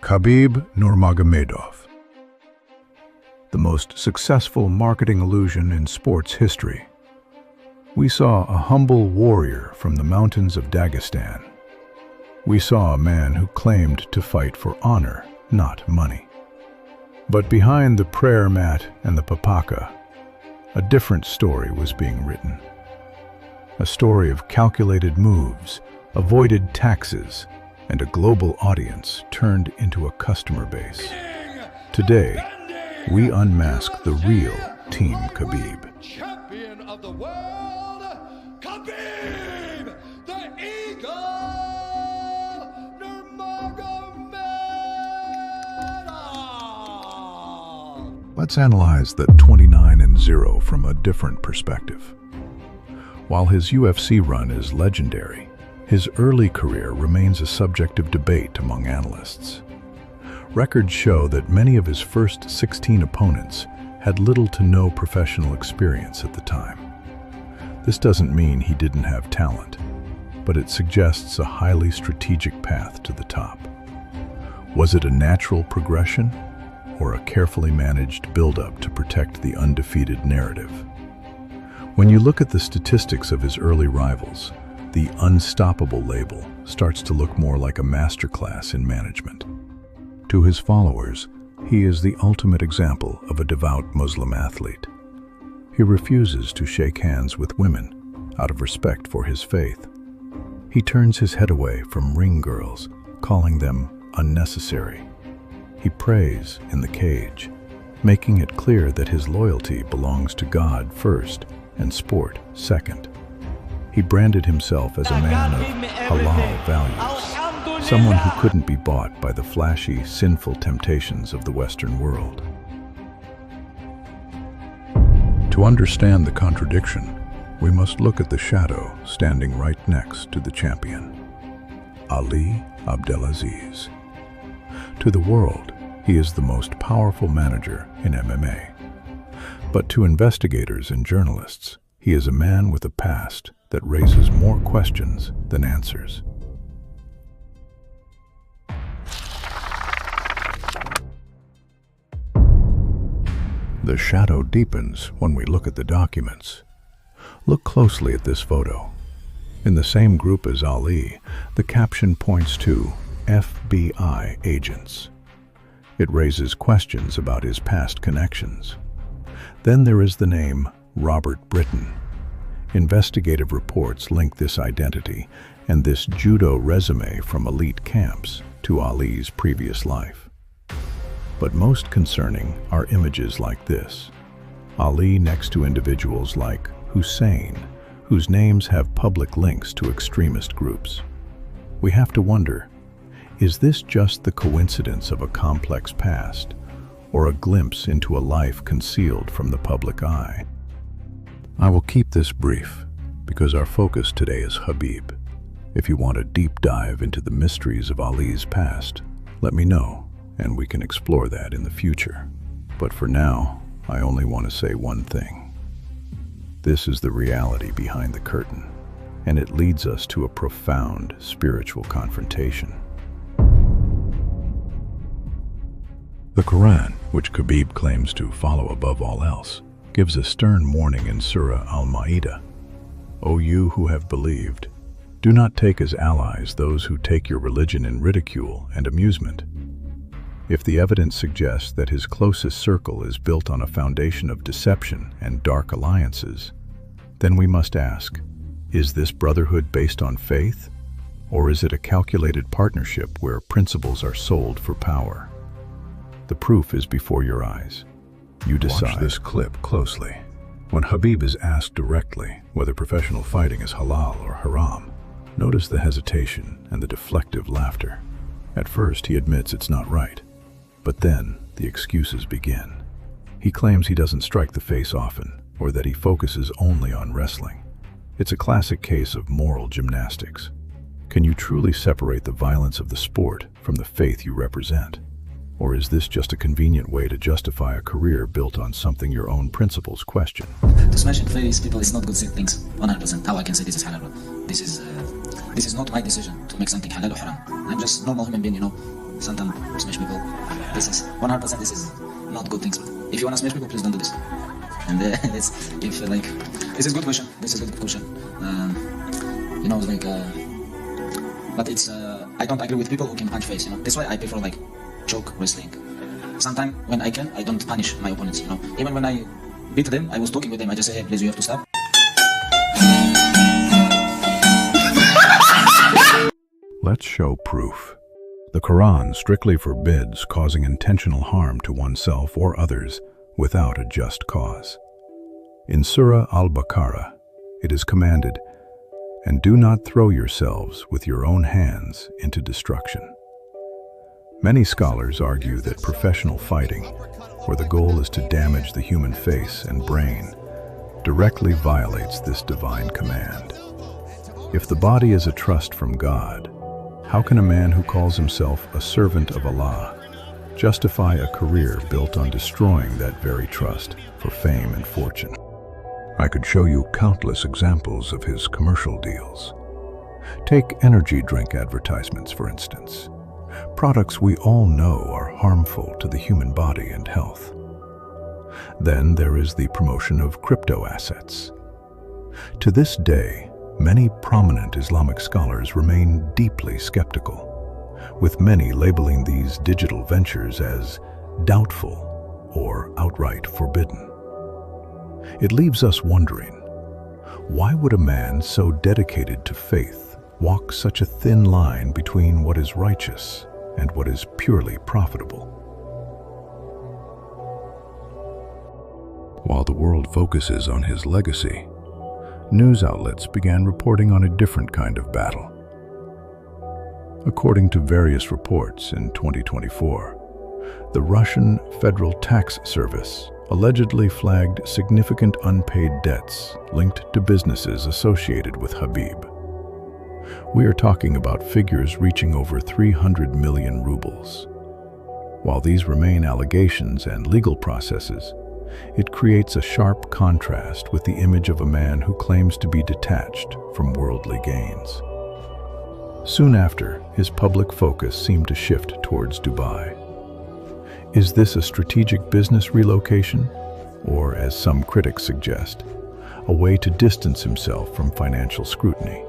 Khabib Nurmagomedov, the most successful marketing illusion in sports history. We saw a humble warrior from the mountains of Dagestan. We saw a man who claimed to fight for honor, not money. But behind the prayer mat and the papaka, a different story was being written. A story of calculated moves, avoided taxes, and a global audience turned into a customer base. Today, we unmask the real Team Khabib. Champion of the world, Khabib, the Eagle Nurmagomedov. Let's analyze the 29-0 from a different perspective. While his UFC run is legendary, his early career remains a subject of debate among analysts. Records show that many of his first 16 opponents had little to no professional experience at the time. This doesn't mean he didn't have talent, but it suggests a highly strategic path to the top. Was it a natural progression, or a carefully managed build-up to protect the undefeated narrative? When you look at the statistics of his early rivals, the unstoppable label starts to look more like a masterclass in management. To his followers, he is the ultimate example of a devout Muslim athlete. He refuses to shake hands with women out of respect for his faith. He turns his head away from ring girls, calling them unnecessary. He prays in the cage, making it clear that his loyalty belongs to God first and sport second. He branded himself as a man of halal values, someone who couldn't be bought by the flashy, sinful temptations of the Western world. To understand the contradiction, we must look at the shadow standing right next to the champion, Ali Abdelaziz. To the world, he is the most powerful manager in MMA. But to investigators and journalists, he is a man with a past that raises more questions than answers. The shadow deepens when we look at the documents. Look closely at this photo. In the same group as Ali, the caption points to FBI agents. It raises questions about his past connections. Then there is the name Robert Britton. Investigative reports link this identity and this judo resume from elite camps to Ali's previous life. But most concerning are images like this. Ali next to individuals like Hussein, whose names have public links to extremist groups. We have to wonder, is this just the coincidence of a complex past, or a glimpse into a life concealed from the public eye? I will keep this brief, because our focus today is Khabib. If you want a deep dive into the mysteries of Ali's past, let me know, and we can explore that in the future. But for now, I only want to say one thing. This is the reality behind the curtain, and it leads us to a profound spiritual confrontation. The Quran, which Khabib claims to follow above all else, gives a stern warning in Surah Al-Ma'idah. O you who have believed, do not take as allies those who take your religion in ridicule and amusement. If the evidence suggests that his closest circle is built on a foundation of deception and dark alliances, then we must ask, is this brotherhood based on faith, or is it a calculated partnership where principles are sold for power? The proof is before your eyes. You decide. Watch this clip closely. When Khabib is asked directly whether professional fighting is halal or haram, notice the hesitation and the deflective laughter. At first, he admits it's not right, but then the excuses begin. He claims he doesn't strike the face often, or that he focuses only on wrestling. It's a classic case of moral gymnastics. Can you truly separate the violence of the sport from the faith you represent? Or is this just a convenient way to justify a career built on something your own principles question? To smash and face people is not good things, 100%. How I can say this is halal? This is not my decision to make something halal or haram. I'm just normal human being, sometimes smash people. This is 100%. This is not good things. If you wanna smash people, please don't do this. And it's if like this is good question. This is a good question. You know, like, but it's I don't agree with people who can punch face. You know, that's why I prefer like choke wrestling. Sometimes when I can, I don't punish my opponents. You know, even when I beat them, I was talking with them. I just say, hey, please, you have to stop. Let's show proof. The Quran strictly forbids causing intentional harm to oneself or others without a just cause. In Surah Al-Baqarah, it is commanded, "And do not throw yourselves with your own hands into destruction." Many scholars argue that professional fighting, where the goal is to damage the human face and brain, directly violates this divine command. If the body is a trust from God, how can a man who calls himself a servant of Allah justify a career built on destroying that very trust for fame and fortune? I could show you countless examples of his commercial deals. Take energy drink advertisements, for instance. Products we all know are harmful to the human body and health. Then there is the promotion of crypto assets. To this day, many prominent Islamic scholars remain deeply skeptical, with many labeling these digital ventures as doubtful or outright forbidden. It leaves us wondering, why would a man so dedicated to faith walk such a thin line between what is righteous and what is purely profitable? While the world focuses on his legacy, news outlets began reporting on a different kind of battle. According to various reports in 2024, the Russian Federal Tax Service allegedly flagged significant unpaid debts linked to businesses associated with Khabib. We are talking about figures reaching over 300 million rubles. While these remain allegations and legal processes, it creates a sharp contrast with the image of a man who claims to be detached from worldly gains. Soon after, his public focus seemed to shift towards Dubai. Is this a strategic business relocation, or, as some critics suggest, a way to distance himself from financial scrutiny?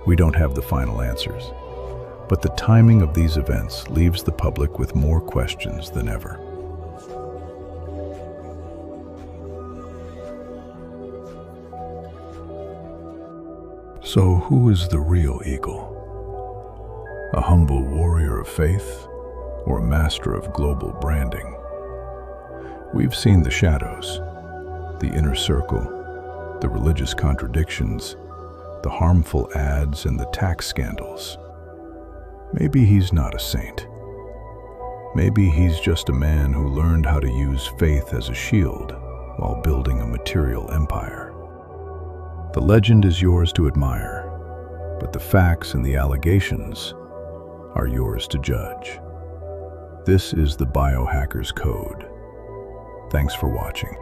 We don't have the final answers, but the timing of these events leaves the public with more questions than ever. So who is the real eagle? A humble warrior of faith, or a master of global branding? We've seen the shadows, the inner circle, the religious contradictions, the harmful ads, and the tax scandals. Maybe he's not a saint. Maybe he's just a man who learned how to use faith as a shield while building a material empire. The legend is yours to admire, but the facts and the allegations are yours to judge. This is the Biohacker's Code. Thanks for watching.